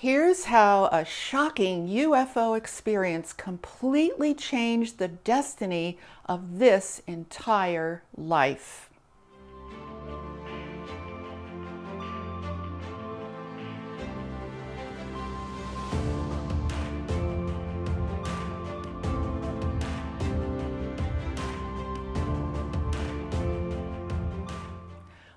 Here's how a shocking UFO experience completely changed the destiny of this entire life.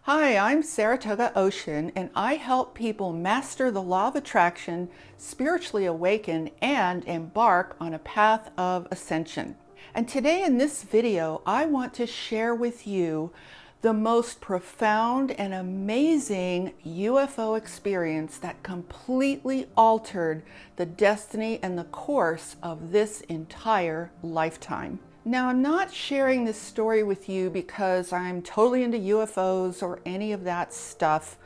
Hi, I'm Saratoga Ocean, and I help people master the law of attraction, spiritually awaken, and embark on a path of ascension. And today in this video, I want to share with you the most profound and amazing UFO experience that completely altered the destiny and the course of this entire lifetime. Now, I'm not sharing this story with you because I'm totally into UFOs or any of that stuff.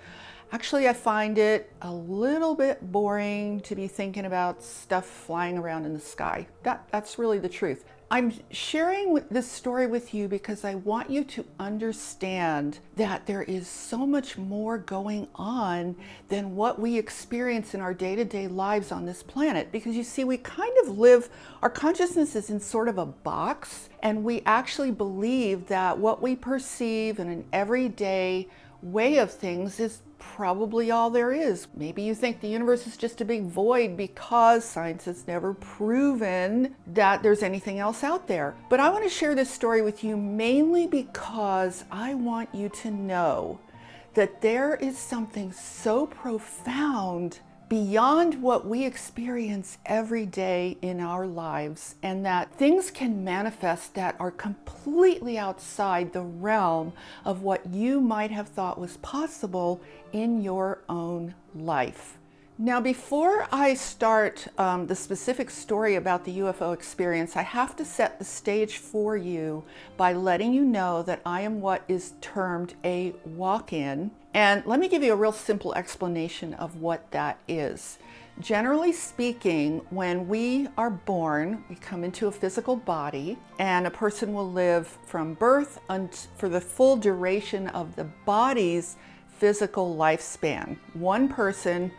Actually, I find it a little bit boring to be thinking about stuff flying around in the sky. That's really the truth. I'm sharing this story with you because I want you to understand that there is so much more going on than what we experience in our day-to-day lives on this planet. Because you see, we kind of live, our consciousness is in sort of a box, and we actually believe that what we perceive in an everyday way of things is probably all there is. Maybe you think the universe is just a big void because science has never proven that there's anything else out there. But I want to share this story with you mainly because I want you to know that there is something so profound beyond what we experience every day in our lives, and that things can manifest that are completely outside the realm of what you might have thought was possible in your own life. Now, before I start the specific story about the UFO experience, I have to set the stage for you by letting you know that I am what is termed a walk-in. And let me give you a real simple explanation of what that is. Generally speaking, when we are born, we come into a physical body, and a person will live from birth for the full duration of the body's physical lifespan. One person,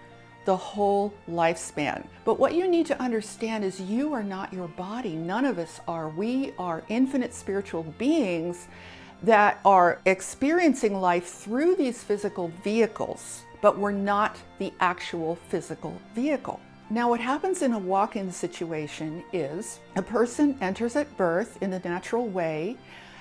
the whole lifespan. But what you need to understand is you are not your body. None of us are. We are infinite spiritual beings that are experiencing life through these physical vehicles, but we're not the actual physical vehicle. Now, what happens in a walk-in situation is a person enters at birth in the natural way.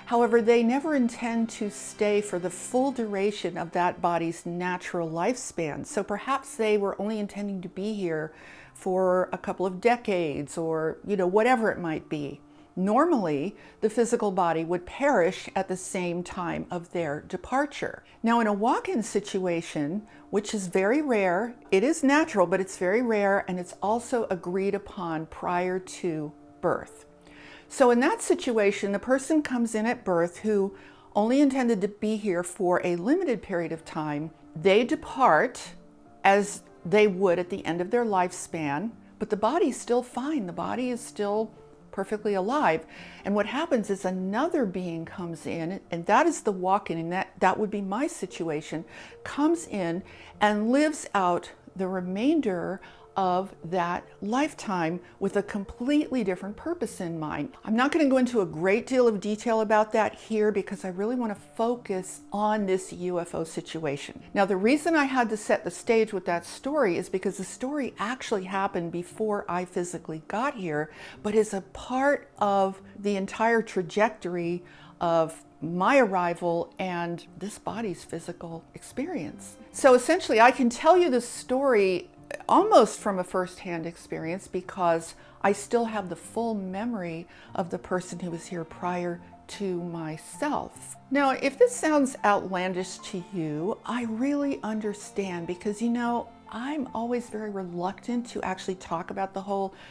However, they never intend to stay for the full duration of that body's natural lifespan. So perhaps they were only intending to be here for a couple of decades or, whatever it might be. Normally, the physical body would perish at the same time of their departure. Now, in a walk-in situation, which is very rare, it is natural, but it's very rare, and it's also agreed upon prior to birth. So in that situation, the person comes in at birth who only intended to be here for a limited period of time. They depart as they would at the end of their lifespan, but the body's still fine. The body is still perfectly alive. And what happens is another being comes in, and that is the walk-in, and that would be my situation, comes in and lives out the remainder of that lifetime with a completely different purpose in mind. I'm not going to go into a great deal of detail about that here because I really want to focus on this UFO situation. Now, the reason I had to set the stage with that story is because the story actually happened before I physically got here, but is a part of the entire trajectory of my arrival and this body's physical experience. So essentially, I can tell you this story almost from a first-hand experience because I still have the full memory of the person who was here prior to myself. Now, if this sounds outlandish to you, I really understand because, I'm always very reluctant to actually talk about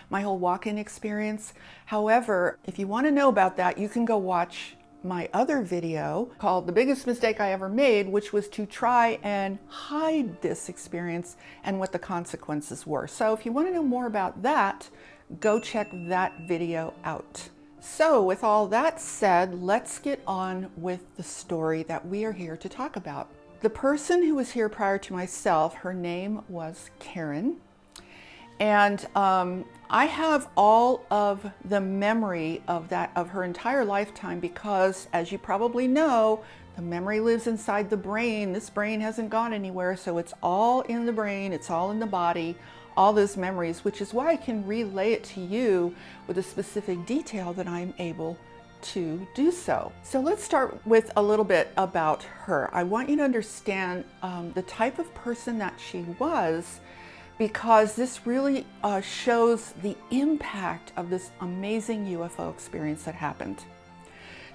my whole walk-in experience. However, if you want to know about that, you can go watch my other video called The Biggest Mistake I Ever Made, which was to try and hide this experience and what the consequences were. So if you want to know more about that, go check that video out. So with all that said, let's get on with the story that we are here to talk about. The person who was here prior to myself, her name was Karen. And I have all of the memory of her entire lifetime because, as you probably know, the memory lives inside the brain. This brain hasn't gone anywhere, so it's all in the brain, it's all in the body, all those memories, which is why I can relay it to you with a specific detail that I'm able to do so. So let's start with a little bit about her. I want you to understand the type of person that she was, because this really shows the impact of this amazing UFO experience that happened.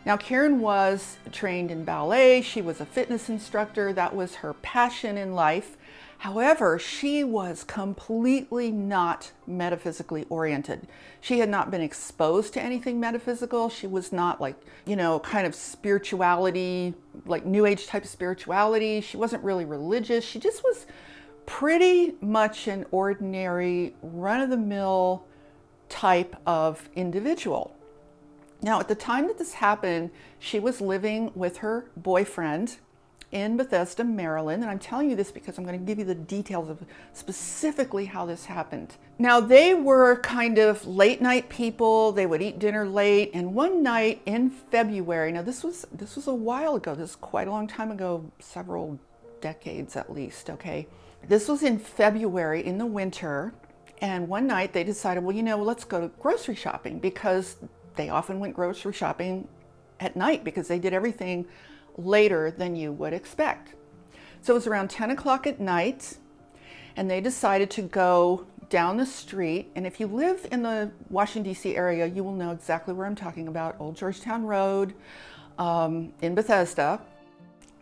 Now, Karen was trained in ballet. She was a fitness instructor. That was her passion in life. However, she was completely not metaphysically oriented. She had not been exposed to anything metaphysical. She was not like, kind of spirituality, like New Age type of spirituality. She wasn't really religious. She just was pretty much an ordinary, run-of-the-mill type of individual. Now, at the time that this happened, she was living with her boyfriend in Bethesda, Maryland. And I'm telling you this because I'm going to give you the details of specifically how this happened. Now, they were kind of late night people. They would eat dinner late. And one night in February, now this was a while ago. This is quite a long time ago, several decades at least, okay? This was in February in the winter. And one night they decided, well, let's go to grocery shopping, because they often went grocery shopping at night because they did everything later than you would expect. So it was around 10 o'clock at night, and they decided to go down the street. And if you live in the Washington, D.C. area, you will know exactly where I'm talking about, Old Georgetown Road in Bethesda.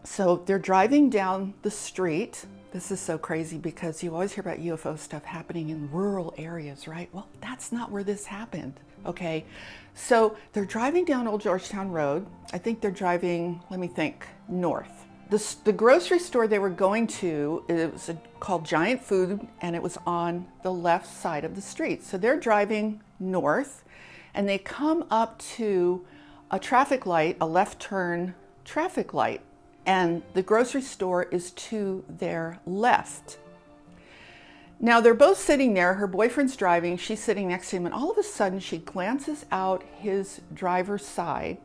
So they're driving down the street. This is so crazy because you always hear about UFO stuff happening in rural areas, right? Well, that's not where this happened, okay? So they're driving down Old Georgetown Road. I think they're driving, let me think, north. The grocery store they were going to, it was called Giant Food, and it was on the left side of the street. So they're driving north, and they come up to a traffic light, a left turn traffic light. And the grocery store is to their left. Now they're both sitting there, her boyfriend's driving, she's sitting next to him, and all of a sudden she glances out his driver's side,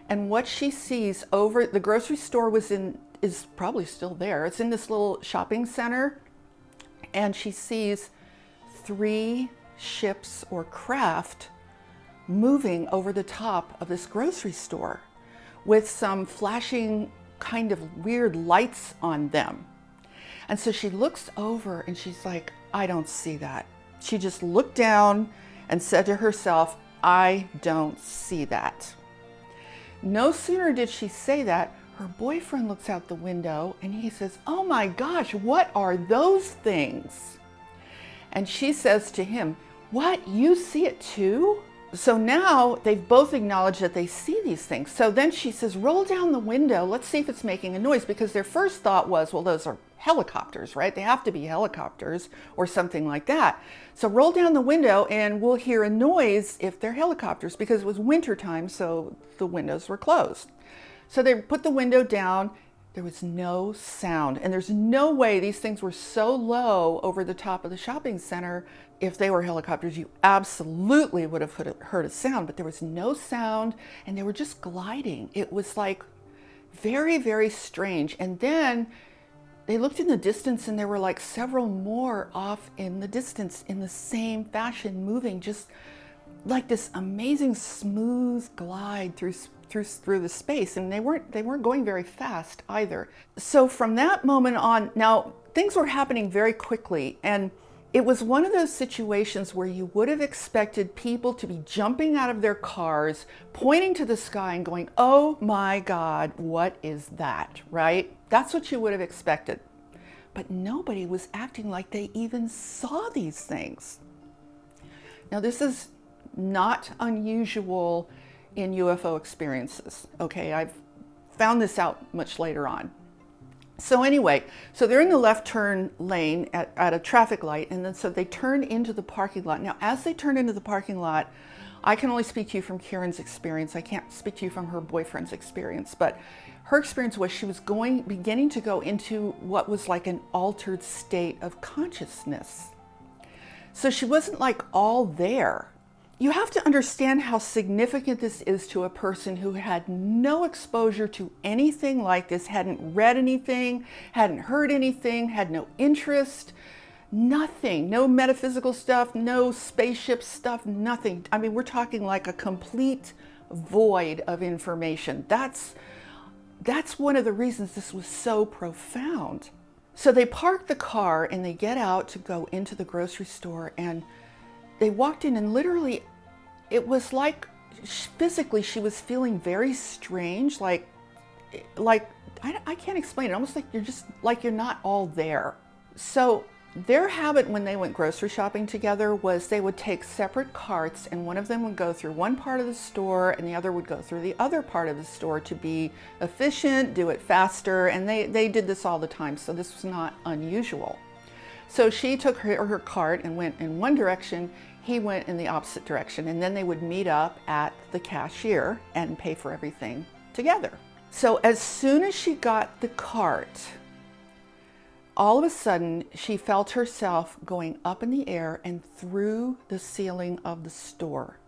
and what she sees over, the grocery store is probably still there, it's in this little shopping center, and she sees 3 ships or craft moving over the top of this grocery store, with some flashing kind of weird lights on them. And so she looks over and she's like, I don't see that. She just looked down and said to herself, I don't see that. No sooner did she say that, her boyfriend looks out the window and he says, oh my gosh, what are those things? And she says to him, what, you see it too? So now they've both acknowledged that they see these things. So then she says, roll down the window. Let's see if it's making a noise, because their first thought was, well, those are helicopters, right? They have to be helicopters or something like that. So roll down the window and we'll hear a noise if they're helicopters, because it was wintertime, so the windows were closed. So they put the window down. There was no sound. And there's no way, these things were so low over the top of the shopping center. If they were helicopters, you absolutely would have heard a sound, but there was no sound, and they were just gliding. It was like very, very strange. And then they looked in the distance, and there were like several more off in the distance in the same fashion, moving just like this amazing smooth glide through the space. And they weren't going very fast either. So from that moment on, now things were happening very quickly, and it was one of those situations where you would have expected people to be jumping out of their cars, pointing to the sky and going, oh my God, what is that, right? That's what you would have expected. But nobody was acting like they even saw these things. Now, this is not unusual in UFO experiences, okay? I've found this out much later on. So anyway, so they're in the left turn lane at a traffic light, and then so they turn into the parking lot. Now, as they turn into the parking lot, I can only speak to you from Karen's experience. I can't speak to you from her boyfriend's experience, but her experience was she was beginning to go into what was like an altered state of consciousness. So she wasn't like all there. You have to understand how significant this is to a person who had no exposure to anything like this, hadn't read anything, hadn't heard anything, had no interest, nothing, no metaphysical stuff, no spaceship stuff, nothing. I mean, we're talking like a complete void of information. That's one of the reasons this was so profound. So they park the car and they get out to go into the grocery store, and they walked in, and literally it was like physically she was feeling very strange, like I can't explain it, almost like you're not all there. So their habit when they went grocery shopping together was they would take separate carts, and one of them would go through one part of the store and the other would go through the other part of the store to be efficient, do it faster, and they did this all the time, so this was not unusual. So she took her cart and went in one direction, he went in the opposite direction, and then they would meet up at the cashier and pay for everything together. So as soon as she got the cart, all of a sudden, she felt herself going up in the air and through the ceiling of the store.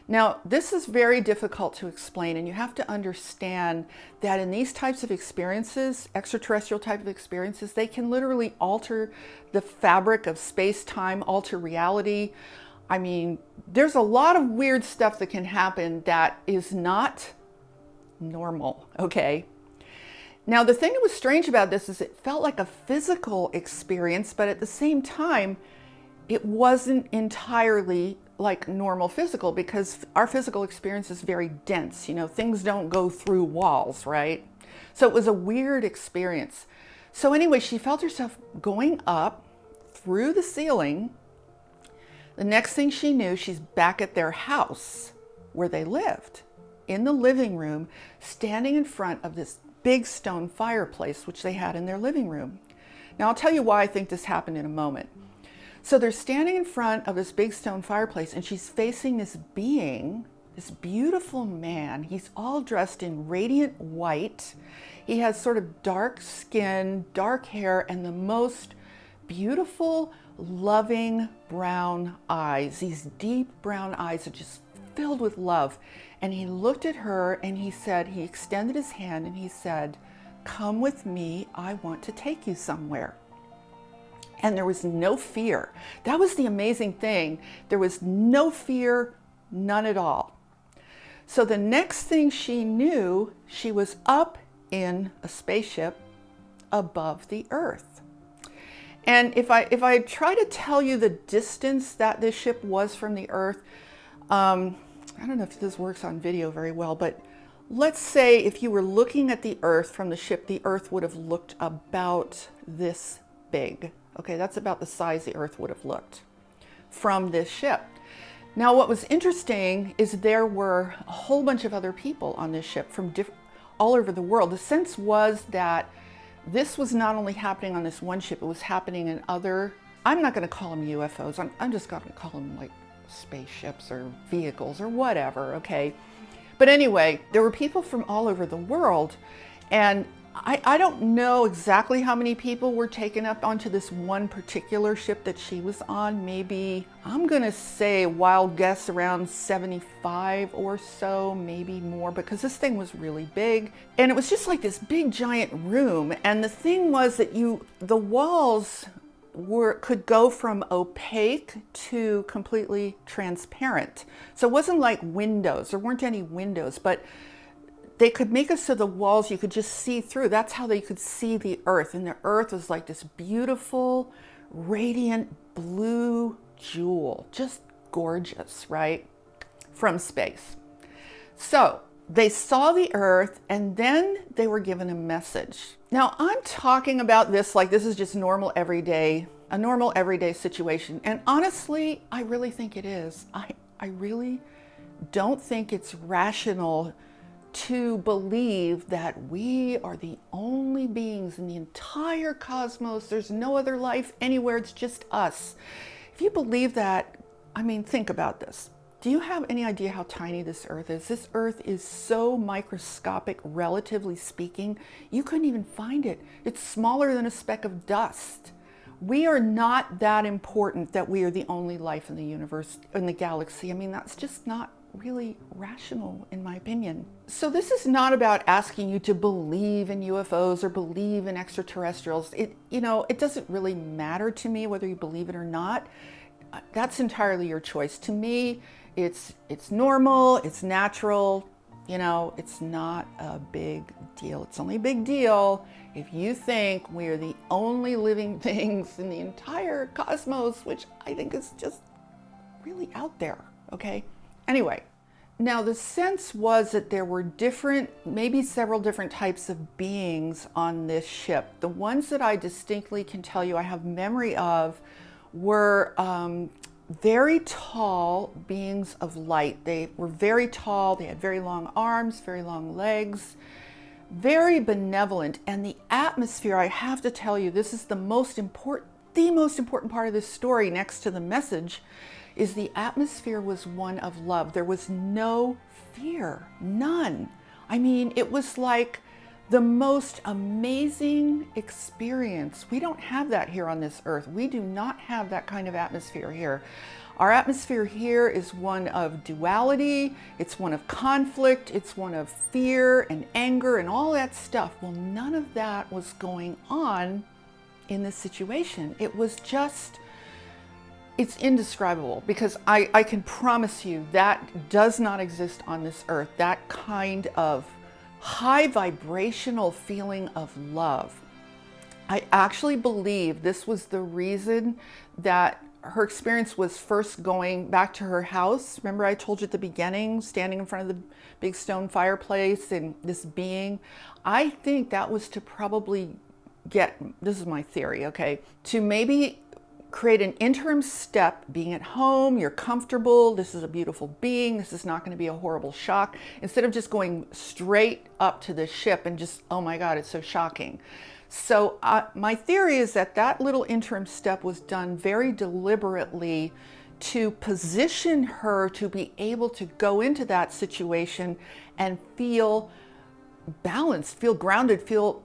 Now, this is very difficult to explain, and you have to understand that in these types of experiences, extraterrestrial type of experiences, they can literally alter the fabric of space-time, alter reality. I mean, there's a lot of weird stuff that can happen that is not normal, okay? Now, the thing that was strange about this is it felt like a physical experience, but at the same time, it wasn't entirely like normal physical, because our physical experience is very dense. You know, things don't go through walls, right? So it was a weird experience. So anyway, she felt herself going up through the ceiling. The next thing she knew, she's back at their house where they lived, in the living room, standing in front of this big stone fireplace, which they had in their living room. Now, I'll tell you why I think this happened in a moment. So they're standing in front of this big stone fireplace, and she's facing this being, this beautiful man. He's all dressed in radiant white. He has sort of dark skin, dark hair, and the most beautiful, loving brown eyes. These deep brown eyes are just filled with love. And he looked at her and he extended his hand and he said, "Come with me, I want to take you somewhere." And there was no fear. That was the amazing thing. There was no fear, none at all. So the next thing she knew, she was up in a spaceship above the Earth. And if I try to tell you the distance that this ship was from the Earth, I don't know if this works on video very well, but let's say if you were looking at the Earth from the ship, the Earth would have looked about this big. Okay, that's about the size the Earth would have looked from this ship. Now, what was interesting is there were a whole bunch of other people on this ship from all over the world. The sense was that this was not only happening on this one ship, it was happening in other, I'm not going to call them UFOs, I'm just going to call them like spaceships or vehicles or whatever, okay? But anyway, there were people from all over the world, and I don't know exactly how many people were taken up onto this one particular ship that she was on. Maybe, I'm gonna say wild guess, around 75 or so, maybe more, because this thing was really big. And it was just like this big giant room. And the thing was that the walls could go from opaque to completely transparent. So it wasn't like windows, there weren't any windows, but they could make it so the walls you could just see through. That's how they could see the Earth. And the Earth was like this beautiful, radiant blue jewel, just gorgeous, right? From space. So they saw the Earth, and then they were given a message. Now, I'm talking about this like this is just a normal everyday situation. And honestly, I really think it is. I really don't think it's rational to believe that we are the only beings in the entire cosmos. There's no other life anywhere. It's just us. If you believe that, I mean, think about this. Do you have any idea how tiny this Earth is? This Earth is so microscopic, relatively speaking, you couldn't even find it. It's smaller than a speck of dust. We are not that important that we are the only life in the universe, in the galaxy. I mean, that's just not really rational, in my opinion. So this is not about asking you to believe in UFOs or believe in extraterrestrials. It doesn't really matter to me whether you believe it or not. That's entirely your choice. To me, it's normal, it's natural. It's not a big deal. It's only a big deal if you think we are the only living things in the entire cosmos, which I think is just really out there, okay? Anyway, now the sense was that there were maybe several different types of beings on this ship. The ones that I distinctly can tell you I have memory of were very tall beings of light. They were very tall, they had very long arms, very long legs, very benevolent. And the atmosphere, I have to tell you, this is the most important part of this story next to the message, is the atmosphere was one of love. There was no fear, none. I mean, it was like the most amazing experience. We don't have that here on this earth. We do not have that kind of atmosphere here. Our atmosphere here is one of duality, it's one of conflict, it's one of fear and anger and all that stuff. Well, none of that was going on in this situation. It was just, it's indescribable, because I can promise you that does not exist on this earth. That kind of high vibrational feeling of love. I actually believe this was the reason that her experience was first going back to her house. Remember I told you at the beginning, standing in front of the big stone fireplace and this being. I think that was to probably this is my theory, okay, to maybe create an interim step, being at home, you're comfortable, this is a beautiful being, this is not going to be a horrible shock, instead of just going straight up to the ship and just, oh my God, it's so shocking. So my theory is that little interim step was done very deliberately to position her to be able to go into that situation and feel balanced, feel grounded, feel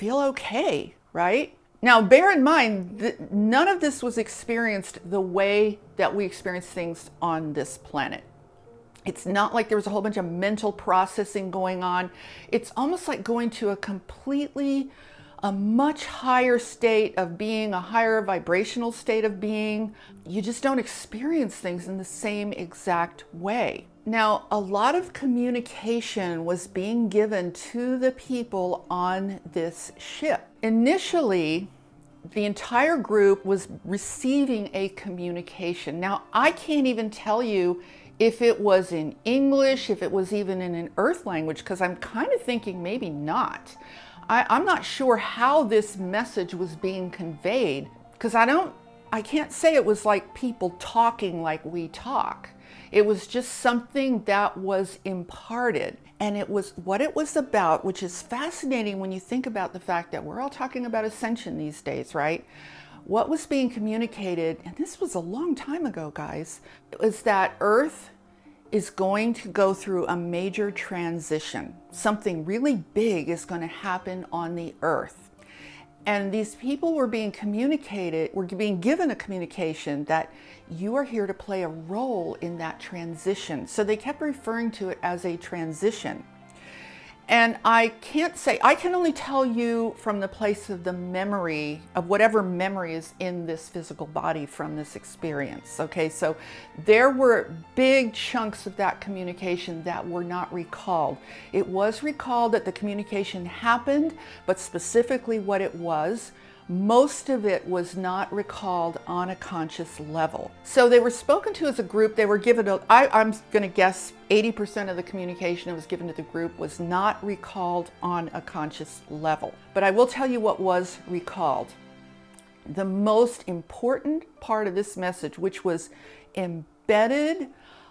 okay, right? Now, bear in mind that none of this was experienced the way that we experience things on this planet. It's not like there was a whole bunch of mental processing going on. It's almost like going to a much higher state of being, a higher vibrational state of being. You just don't experience things in the same exact way. Now, a lot of communication was being given to the people on this ship. Initially, the entire group was receiving a communication. Now, I can't even tell you if it was in English, if it was even in an earth language, because I'm kind of thinking maybe not. I'm not sure how this message was being conveyed, because I can't say it was like people talking like we talk. It was just something that was imparted, and it was what it was about, which is fascinating when you think about the fact that we're all talking about ascension these days, right? What was being communicated, and this was a long time ago, guys, is that Earth is going to go through a major transition. Something really big is going to happen on the Earth. And these people were being given a communication that you are here to play a role in that transition. So they kept referring to it as a transition. And I can only tell you from the place of the memory, of whatever memory is in this physical body from this experience. Okay, so there were big chunks of that communication that were not recalled. It was recalled that the communication happened, but specifically what it was, most of it was not recalled on a conscious level. So they were spoken to as a group. They were given I'm going to guess 80% of the communication that was given to the group was not recalled on a conscious level. But I will tell you what was recalled. The most important part of this message, which was embedded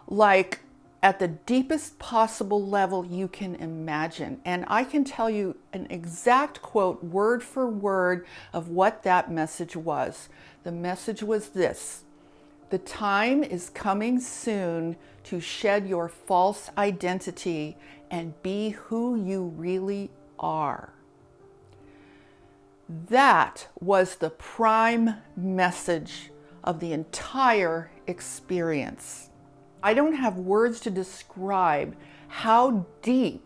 like at the deepest possible level you can imagine. And I can tell you an exact quote, word for word, of what that message was. The message was this: the time is coming soon to shed your false identity and be who you really are. That was the prime message of the entire experience. I don't have words to describe how deeply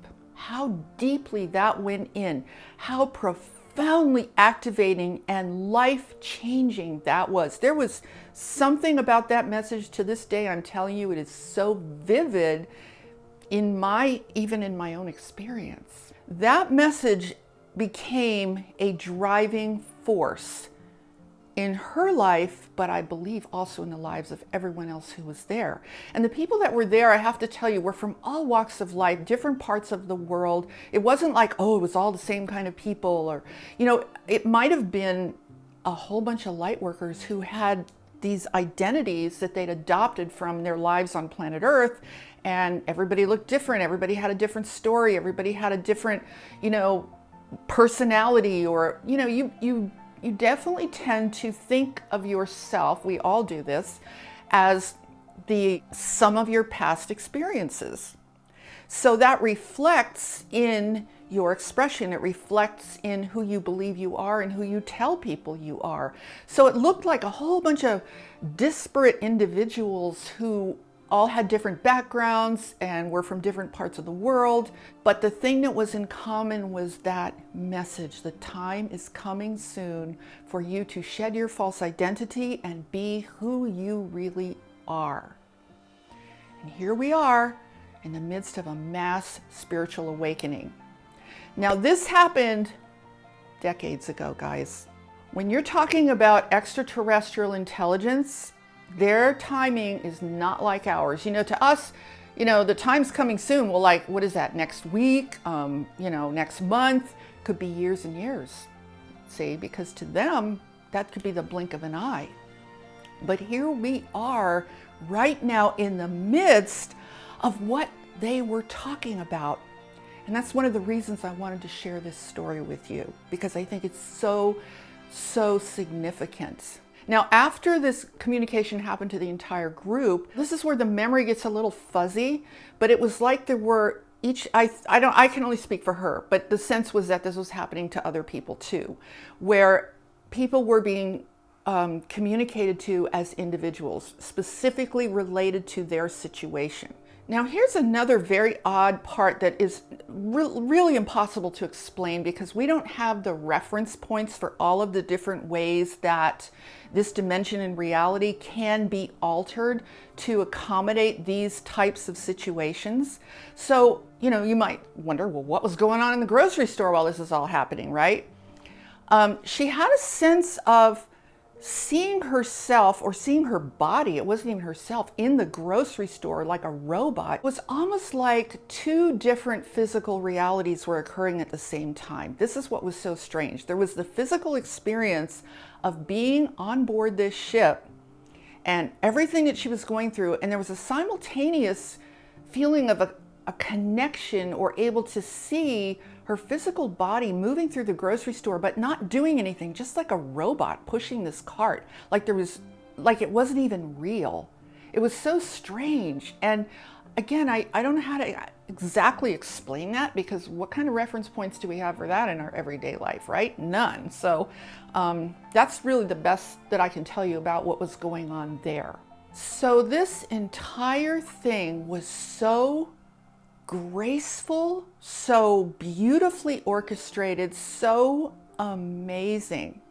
that went in, how profoundly activating and life-changing that was. There was something about that message to this day, I'm telling you, it is so vivid even in my own experience. That message became a driving force in her life, but I believe also in the lives of everyone else who was there. And the people that were there, I have to tell you, were from all walks of life, different parts of the world. It wasn't like, oh, it was all the same kind of people, or, it might have been a whole bunch of light workers who had these identities that they'd adopted from their lives on planet Earth, and everybody looked different. Everybody had a different story. Everybody had a different, personality, or, you definitely tend to think of yourself, we all do this, as the sum of your past experiences. So that reflects in your expression. It reflects in who you believe you are and who you tell people you are. So it looked like a whole bunch of disparate individuals who all had different backgrounds and were from different parts of the world. But the thing that was in common was that message. The time is coming soon for you to shed your false identity and be who you really are. And here we are in the midst of a mass spiritual awakening. Now, this happened decades ago, guys. When you're talking about extraterrestrial intelligence, their timing is not like ours. To us, the time's coming soon. Well, like, what is that, next week? Next month? Could be years and years. See, because to them, that could be the blink of an eye. But here we are right now in the midst of what they were talking about. And that's one of the reasons I wanted to share this story with you, because I think it's so significant. Now, after this communication happened to the entire group, this is where the memory gets a little fuzzy, but it was like there were I can only speak for her, but the sense was that this was happening to other people too, where people were being communicated to as individuals, specifically related to their situation. Now, here's another very odd part that is really impossible to explain, because we don't have the reference points for all of the different ways that this dimension in reality can be altered to accommodate these types of situations. So, you might wonder, well, what was going on in the grocery store while this is all happening, right? She had a sense of seeing herself, or seeing her body, it wasn't even herself, in the grocery store like a robot. It was almost like two different physical realities were occurring at the same time. This is what was so strange. There was the physical experience of being on board this ship and everything that she was going through, and there was a simultaneous feeling of a connection, or able to see her physical body moving through the grocery store, but not doing anything, just like a robot pushing this cart. Like it wasn't even real. It was so strange. And again, I don't know how to exactly explain that, because what kind of reference points do we have for that in our everyday life, right? None. So that's really the best that I can tell you about what was going on there. So this entire thing was so graceful, so beautifully orchestrated, so amazing.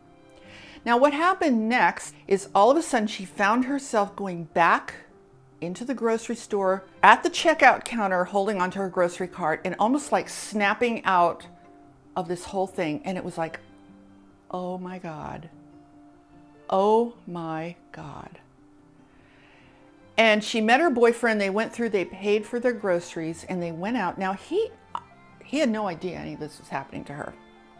Now, what happened next is all of a sudden she found herself going back into the grocery store at the checkout counter, holding onto her grocery cart and almost like snapping out of this whole thing. And it was like, oh my God. Oh my God. And she met her boyfriend. They went through, they paid for their groceries, and they went out. Now, he had no idea any of this was happening to her.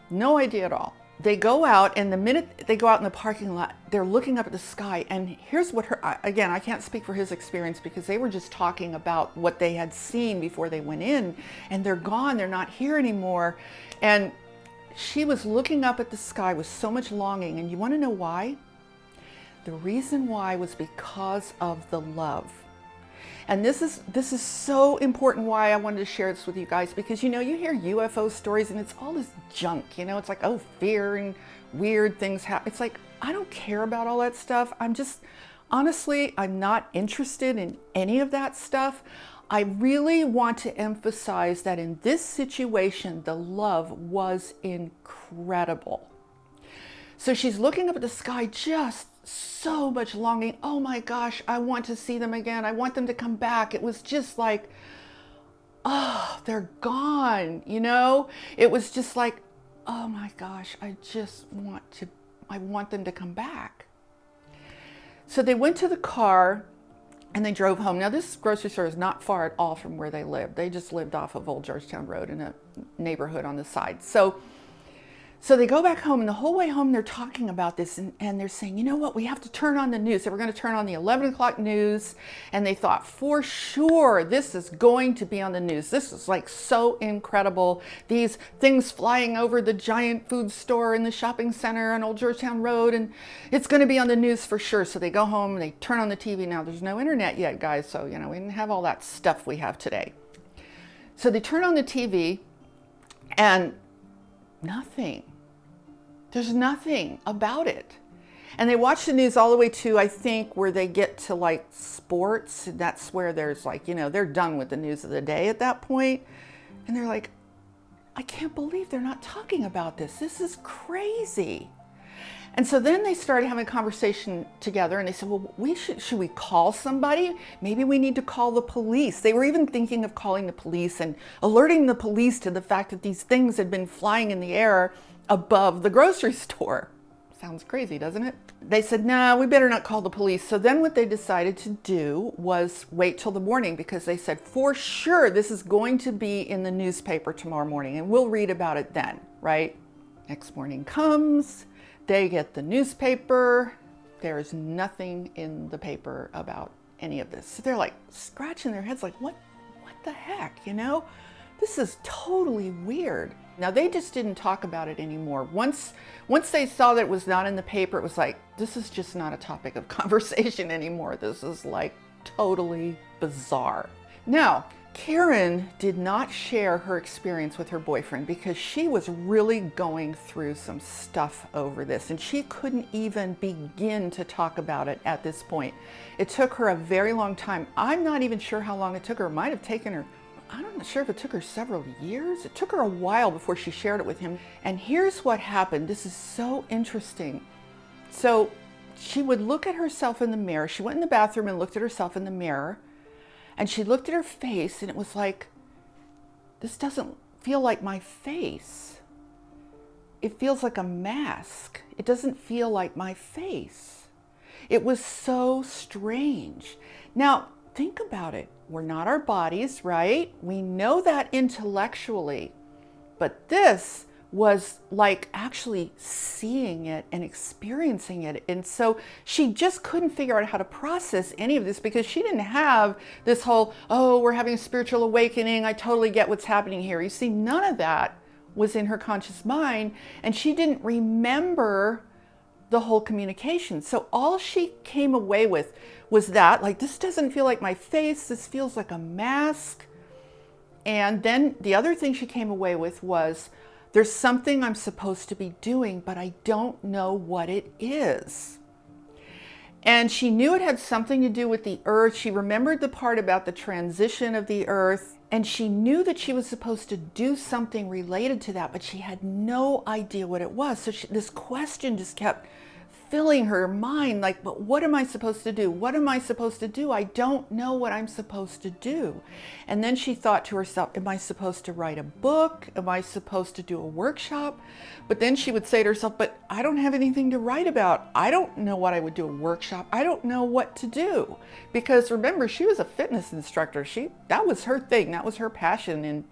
No idea at all. They go out, and the minute they go out in the parking lot, they're looking up at the sky. And here's what again, I can't speak for his experience, because they were just talking about what they had seen before they went in, and they're gone. They're not here anymore. And she was looking up at the sky with so much longing. And you want to know why? The reason why was because of the love. And this is so important why I wanted to share this with you guys, because you hear UFO stories and it's all this junk, it's like, oh, fear and weird things happen. It's like, I don't care about all that stuff. Honestly, I'm not interested in any of that stuff. I really want to emphasize that in this situation, the love was incredible. So she's looking up at the sky, just so much longing. Oh my gosh, I want to see them again. I want them to come back. It was just like, oh, they're gone, It was just like, oh my gosh, I want them to come back. So they went to the car and they drove home. Now this grocery store is not far at all from where they lived. They just lived off of Old Georgetown Road in a neighborhood on the side. So they go back home, and the whole way home they're talking about this, and they're saying, you know what, we have to turn on the news. So we're going to turn on the 11 o'clock news. And they thought, for sure, this is going to be on the news. This is like so incredible. These things flying over the giant food store in the shopping center on Old Georgetown Road, and it's going to be on the news for sure. So they go home and they turn on the TV. Now there's no internet yet, guys. So, we didn't have all that stuff we have today. So they turn on the TV and nothing. There's nothing about it. And they watch the news all the way to, I think, where they get to like sports. And that's where there's like, they're done with the news of the day at that point. And they're like, I can't believe they're not talking about this. This is crazy. And so then they started having a conversation together, and they said, well, should we call somebody? Maybe we need to call the police. They were even thinking of calling the police and alerting the police to the fact that these things had been flying in the air above the grocery store. Sounds crazy, doesn't it? They said, nah, we better not call the police. So then what they decided to do was wait till the morning, because they said, for sure, this is going to be in the newspaper tomorrow morning and we'll read about it then, right? Next morning comes, they get the newspaper. There's nothing in the paper about any of this. So they're like scratching their heads like, what the heck, This is totally weird. Now, they just didn't talk about it anymore. Once they saw that it was not in the paper, it was like, this is just not a topic of conversation anymore. This is like totally bizarre. Now, Karen did not share her experience with her boyfriend because she was really going through some stuff over this, and she couldn't even begin to talk about it at this point. It took her a very long time. I'm not even sure how long it took her. It might have taken her, I'm not sure if it took her several years. It took her a while before she shared it with him. And here's what happened. This is so interesting. So she would look at herself in the mirror. She went in the bathroom and looked at herself in the mirror. And she looked at her face, and it was like, this doesn't feel like my face. It feels like a mask. It doesn't feel like my face. It was so strange. Now, think about it. We're not our bodies, right? We know that intellectually, but this was like actually seeing it and experiencing it. And so she just couldn't figure out how to process any of this, because she didn't have this whole, oh, we're having a spiritual awakening, I totally get what's happening here. You see, none of that was in her conscious mind, and she didn't remember the whole communication. So all she came away with was that, like, this doesn't feel like my face, this feels like a mask. And then the other thing she came away with was, there's something I'm supposed to be doing, but I don't know what it is. And she knew it had something to do with the earth. She remembered the part about the transition of the earth, and she knew that she was supposed to do something related to that, but she had no idea what it was. So this question just kept filling her mind, like, but what am I supposed to do? What am I supposed to do? I don't know what I'm supposed to do. And then she thought to herself, am I supposed to write a book? Am I supposed to do a workshop? But then she would say to herself, but I don't have anything to write about. I don't know what I would do a workshop. I don't know what to do. Because remember, she was a fitness instructor. That was her thing. That was her passion. And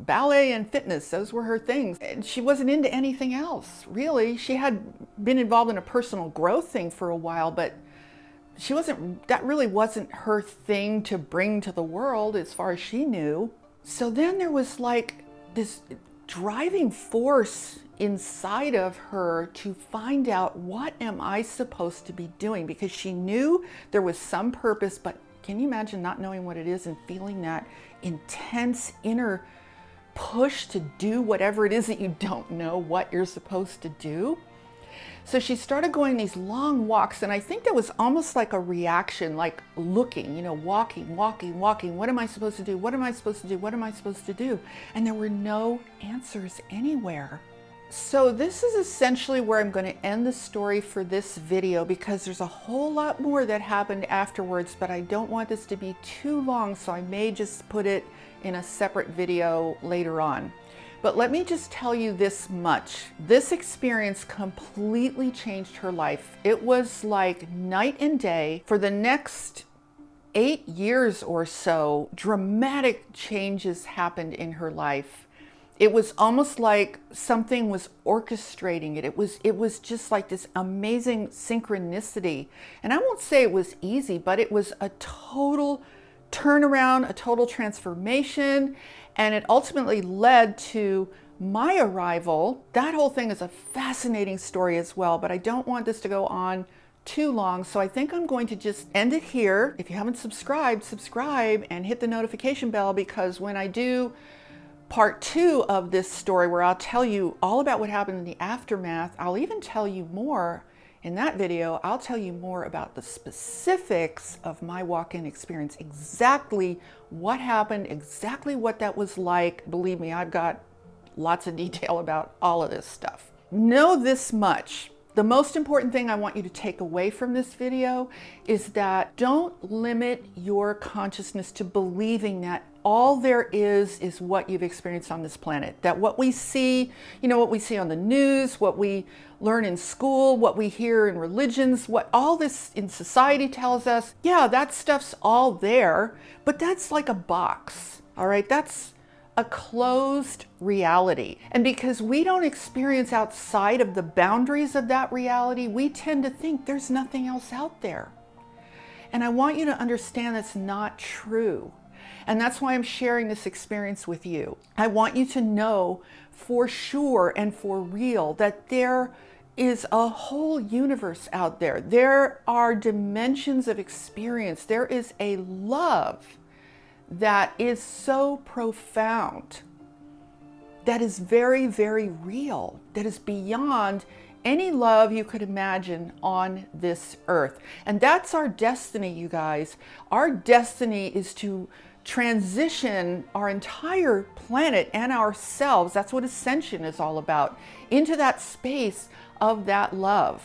ballet and fitness, those were her things. And she wasn't into anything else, really. She had been involved in a personal growth thing for a while, but that really wasn't her thing to bring to the world as far as she knew. So then there was like this driving force inside of her to find out, what am I supposed to be doing? Because she knew there was some purpose, but Can you imagine not knowing what it is and feeling that intense inner push to do whatever it is that you don't know what you're supposed to do? So she started going these long walks, and I think that was almost like a reaction, like looking, walking. What am I supposed to do? What am I supposed to do? What am I supposed to do? And there were no answers anywhere. So this is essentially where I'm going to end the story for this video, because there's a whole lot more that happened afterwards, but I don't want this to be too long, so I may just put it in a separate video later on. But let me just tell you this much. This experience completely changed her life. It was like night and day. For the next 8 years or so, dramatic changes happened in her life. It was almost like something was orchestrating it. It was just like this amazing synchronicity. And I won't say it was easy, but it was a total turnaround, a total transformation. And it ultimately led to my arrival. That whole thing is a fascinating story as well, but I don't want this to go on too long. So I think I'm going to just end it here. If you haven't subscribed, subscribe and hit the notification bell, because when I do part 2 of this story, where I'll tell you all about what happened in the aftermath, I'll even tell you more in that video. I'll tell you more about the specifics of my walk-in experience, exactly what happened, exactly what that was like. Believe me, I've got lots of detail about all of this stuff. Know this much. The most important thing I want you to take away from this video is that don't limit your consciousness to believing that all there is what you've experienced on this planet. That what we see, what we see on the news, what we learn in school, what we hear in religions, what all this in society tells us, yeah, that stuff's all there, but that's like a box, all right? That's a closed reality. And because we don't experience outside of the boundaries of that reality, we tend to think there's nothing else out there. And I want you to understand that's not true. And that's why I'm sharing this experience with you. I want you to know for sure and for real that there is a whole universe out there. There are dimensions of experience. There is a love that is so profound, that is very, very real, that is beyond any love you could imagine on this earth. And that's our destiny, you guys. Our destiny is to transition our entire planet and ourselves, that's what ascension is all about, into that space of that love,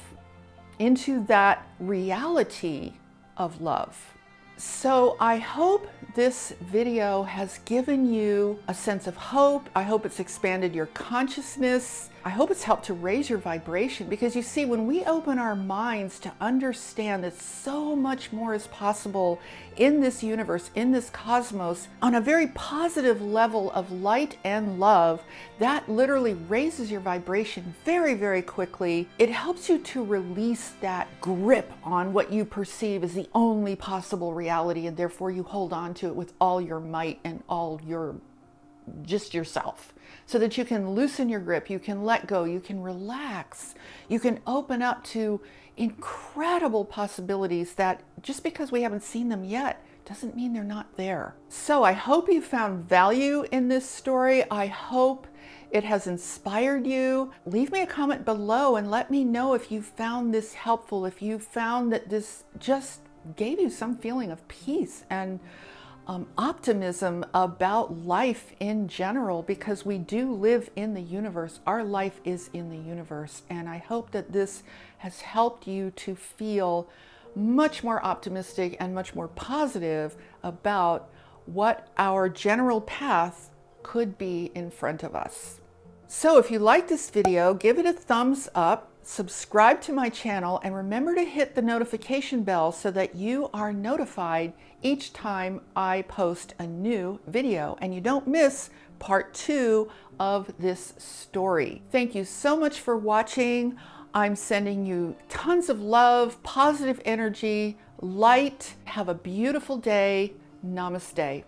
into that reality of love. So I hope this video has given you a sense of hope. I hope it's expanded your consciousness. I hope it's helped to raise your vibration, because you see, when we open our minds to understand that so much more is possible in this universe, in this cosmos, on a very positive level of light and love, that literally raises your vibration very, very quickly. It helps you to release that grip on what you perceive as the only possible reality, and therefore you hold on to it with all your might and all your just yourself, so that you can loosen your grip, you can let go, you can relax, you can open up to incredible possibilities that just because we haven't seen them yet doesn't mean they're not there. So I hope you found value in this story. I hope it has inspired you. Leave me a comment below and let me know if you found this helpful, if you found that this just gave you some feeling of peace and optimism about life in general, because we do live in the universe. Our life is in the universe. And I hope that this has helped you to feel much more optimistic and much more positive about what our general path could be in front of us. So if you like this video, give it a thumbs up, subscribe to my channel, and remember to hit the notification bell so that you are notified each time I post a new video and you don't miss part 2 of this story. Thank you so much for watching. I'm sending you tons of love, positive energy, light. Have a beautiful day. Namaste.